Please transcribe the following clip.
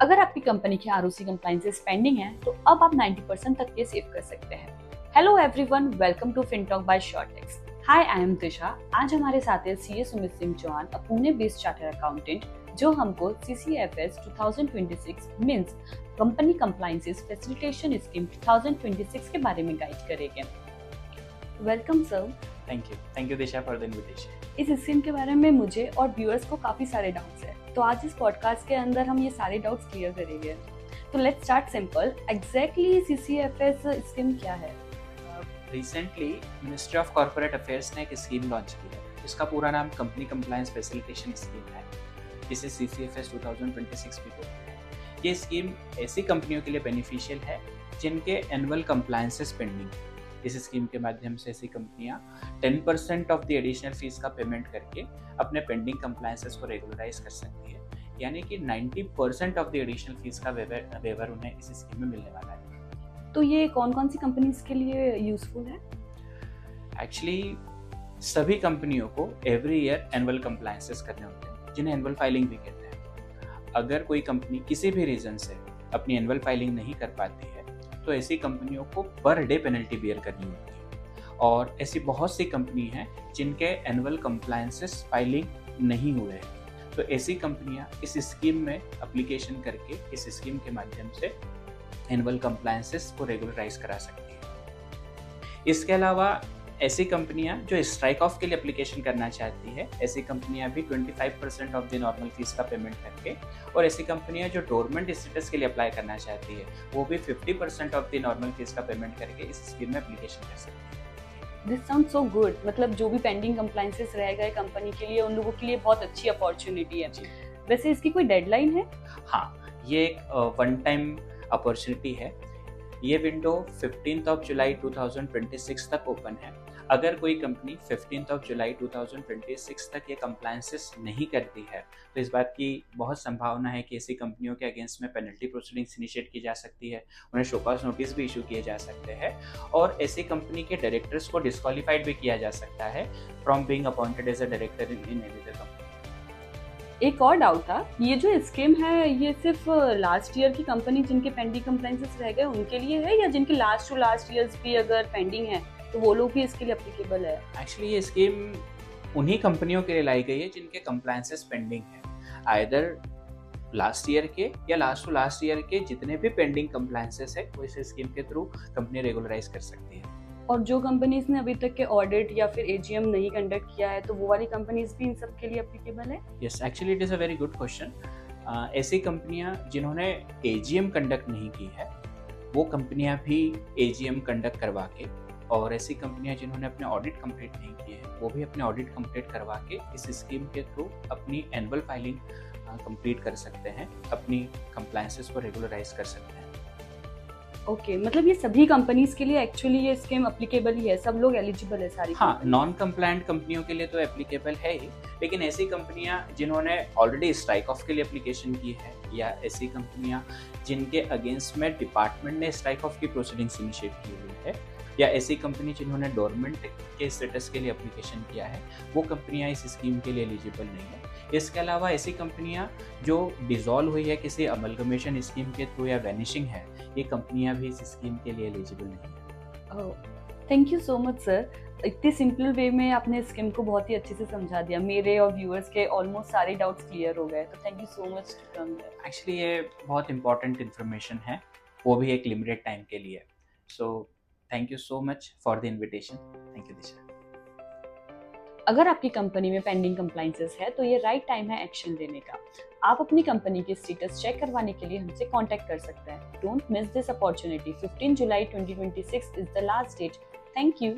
अगर आपकी कंपनी की आरओसी कंप्लायंसेस पेंडिंग है तो अब आप 90% तक के सेव कर सकते हैं। Hello everyone, welcome to FinTalk by Shortex. Hi, I am Disha. आज हमारे साथ है CA Sumit Singh Chauhan, a Pune based chartered accountant, जो हमको CCFS 2026 means company compliances facilitation scheme 2026 के बारे में गाइड करेंगे। Welcome sir. Thank you Disha for the invitation. इस स्कीम के बारे में मुझे और व्यूअर्स को काफी सारे डाउट्स है, तो आज इस पॉडकास्ट के अंदर हम ये सारे डाउट्स क्लियर करेंगे। तो let's start simple. Exactly CCFS scheme क्या है? Recently ministry of corporate affairs ने एक स्कीम लॉन्च की है जिसका पूरा नाम कंपनी कंप्लायंस फैसिलिटेशन स्कीम है, जिसे सीसीएफएस 2026 भी बोलते हैं। ये स्कीम ऐसी कंपनियों के लिए बेनिफिशियल है जिनके एनुअल कंप्लायंसेस पेंडिंग है। इस स्कीम के माध्यम से ऐसी कंपनियां 10% ऑफ द एडिशनल फीस का पेमेंट करके अपने पेंडिंग कंप्लायंसेस को रेगुलराइज कर सकती है, यानी कि 90% ऑफ द एडिशनल फीस का वेवर उन्हें इस स्कीम में मिलने वाला है। तो ये कौन कौन सी कंपनीज के लिए यूजफुल है? एक्चुअली सभी कंपनियों को एवरी ईयर एनुअल कंप्लायंसेस करने होते हैं, जिन्हें एनुअल फाइलिंग भी कहते हैं। अगर कोई कंपनी किसी भी रीजन से अपनी एनुअल फाइलिंग नहीं कर पाती है तो ऐसी कंपनियों को पर डे पेनल्टी बियर करनी होती है, और ऐसी बहुत सी कंपनी हैं जिनके एनुअल कंप्लायंसेस फाइलिंग नहीं हुए हैं। तो ऐसी कंपनियां इस स्कीम में एप्लीकेशन करके इस स्कीम के माध्यम से एनुअल कंप्लायंसेस को रेगुलराइज करा सकती है। इसके अलावा ऐसी कंपनियां जो स्ट्राइक ऑफ के लिए एप्लीकेशन करना चाहती है, ऐसी कंपनियां भी 25% ऑफ द नॉर्मल फीस का पेमेंट करके, और ऐसी कंपनियां जो डोरमेंट स्टेटस के लिए अप्लाई करना चाहती है वो भी 50% ऑफ द नॉर्मल फीस का पेमेंट करके इस स्कीम में एप्लीकेशन कर सकती है। This sound so good. मतलब जो भी पेंडिंग कंप्लायंसेस रह गए कंपनी के लिए, उन लोगों के लिए बहुत अच्छी अपॉर्चुनिटी है। वैसे इसकी कोई डेडलाइन है? हाँ, ये एक वन टाइम अपॉर्चुनिटी है। ये विंडो 15 जुलाई 2026 तक ओपन है। अगर कोई कंपनी 15 जुलाई 2026 तक ये कंप्लायंसेस नहीं करती है तो इस बात की बहुत संभावना है कि ऐसी कंपनियों के अगेंस्ट में पेनल्टी प्रोसीडिंग्स इनिशिएट की जा सकती है, उन्हें शो कॉज नोटिस भी इशू किए जा सकते हैं, और ऐसी कंपनी के डायरेक्टर्स को डिस्क्वालीफाइड भी किया जा सकता है from being appointed as a director in any other company. एक और डाउट था, ये जो स्कीम है ये सिर्फ लास्ट ईयर की कंपनी जिनके पेंडिंग कंप्लायंसेस रह गए उनके लिए है, या जिनके लास्ट टू लास्ट ईयर्स भी अगर पेंडिंग है तो वो लोग भी इसके लिए एप्लीकेबल है? एक्चुअली ये स्कीम उन्हीं कंपनियों के लिए लाई गई है जिनके कंप्लायंसेस पेंडिंग है, आइदर लास्ट ईयर के या लास्ट टू लास्ट ईयर के जितने भी पेंडिंग कंप्लायंसेस है वो इस स्कीम के थ्रू कंपनी रेगुलराइज कर सकती है। और जो कंपनीज ने अभी तक के ऑडिट या फिर एजीएम नहीं कंडक्ट किया है तो वो वाली कंपनीज भी इन सब के लिए एप्लीकेबल है? Yes, actually it is a very good question. ऐसी कंपनियां जिन्होंने एजीएम कंडक्ट नहीं की है वो कंपनियां भी एजीएम कंडक्ट करवा के, और ऐसी कंपनियां जिन्होंने अपने ऑडिट कंप्लीट नहीं किए हैं वो भी अपने ऑडिट कंप्लीट करवा के इस स्कीम के थ्रू अपनी एनुअल फाइलिंग कंप्लीट कर सकते हैं, अपनी कंप्लायंसेस को रेगुलराइज कर सकते हैं। ओके, मतलब ये सभी कंपनीज के लिए एक्चुअली ये स्कीम एप्लीकेबल ही है, सब लोग एलिजिबल है सारी? हाँ, नॉन कंप्लायंट कंपनियों के लिए तो एप्लीकेबल है ही, लेकिन ऐसी कंपनियां जिन्होंने ऑलरेडी स्ट्राइक ऑफ के लिए एप्लीकेशन की है, या ऐसी कंपनियां जिनके अगेंस्ट में डिपार्टमेंट ने स्ट्राइक ऑफ की प्रोसीडिंग्स इनिशिएट की हुई है, या ऐसी कंपनी जिन्होंने डोरमेंट के स्टेटस के लिए एप्लीकेशन किया है, वो कंपनियां इस स्कीम के लिए एलिजिबल नहीं है। इसके अलावा ऐसी कंपनियां जो डिसॉल्व हुई है किसी अमलगमेशन स्कीम के थ्रू या वैनिशिंग है, ये कंपनियां भी इस स्कीम के लिए एलिजिबल नहीं है। Thank you so much sir. इतनी सिंपल वे में आपने स्कीम को बहुत ही अच्छे से समझा दिया। मेरे और व्यूअर्स के ऑलमोस्ट सारे डाउट्स क्लियर हो गए, तो thank you so much to come here. Actually ये बहुत इंपॉर्टेंट इन्फॉर्मेशन है, वो भी एक लिमिटेड टाइम के लिए। So thank you so much for the invitation. Thank you Disha. अगर आपकी कंपनी में पेंडिंग कंप्लायंसेस है तो ये राइट टाइम है एक्शन लेने का। आप अपनी कंपनी की स्टेटस चेक करवाने के लिए हमसे कांटेक्ट कर सकते हैं। Don't miss this opportunity. 15 July 2026 is the last date. Thank you.